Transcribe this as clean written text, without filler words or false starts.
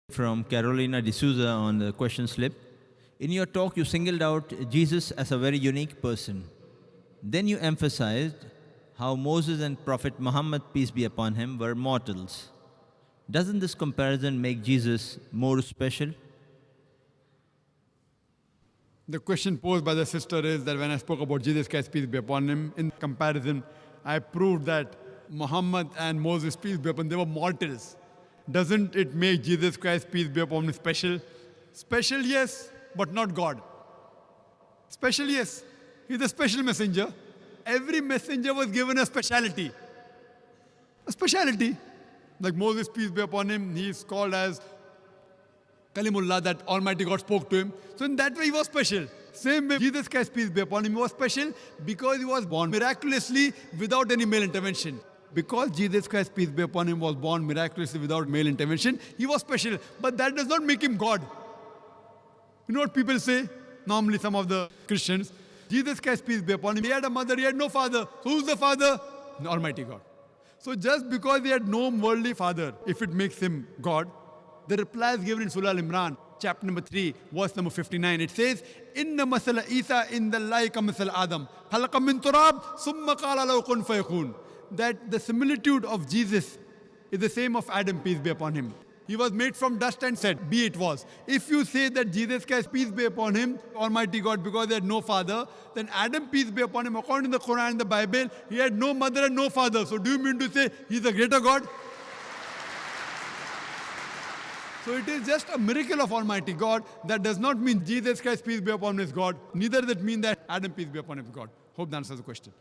From Carolina D'Souza on the question slip. In your talk, you singled out Jesus as a very unique person. Then you emphasized how Moses and Prophet Muhammad, peace be upon him, were mortals. Doesn't this comparison make Jesus more special? The question posed by the sister is that when I spoke about Jesus Christ, peace be upon him, in comparison, I proved that Muhammad and Moses, peace be upon him, they were mortals. Doesn't it make Jesus Christ, peace be upon him, special? Special, yes, but not God. Special, yes. He's a special messenger. Every messenger was given a speciality. A speciality. Like Moses, peace be upon him, he is called as Kalimullah, that Almighty God spoke to him. So in that way he was special. Same way Jesus Christ, peace be upon him, he was special because he was born miraculously without any male intervention. Because Jesus Christ, peace be upon him, was born miraculously without male intervention, he was special. But that does not make him God. You know what people say? Normally some of the Christians, Jesus Christ, peace be upon him, he had a mother, he had no father. So who's the father? The Almighty God. So just because he had no worldly father, if it makes him God, the reply is given in Surah Al-Imran, chapter number 3, verse number 59. It says, Inna masala Isa indallahi ka masala Adam. Khalaqa min turab, summa qala lahu kun fayakun. That the similitude of Jesus is the same of Adam, peace be upon him. He was made from dust and said, be it was. If you say that Jesus Christ, peace be upon him, Almighty God, because he had no father, then Adam, peace be upon him, according to the Quran and the Bible, he had no mother and no father. So do you mean to say he's a greater God? So it is just a miracle of Almighty God. That does not mean Jesus Christ, peace be upon him, is God. Neither does it mean that Adam, peace be upon him, is God. Hope that answers the question.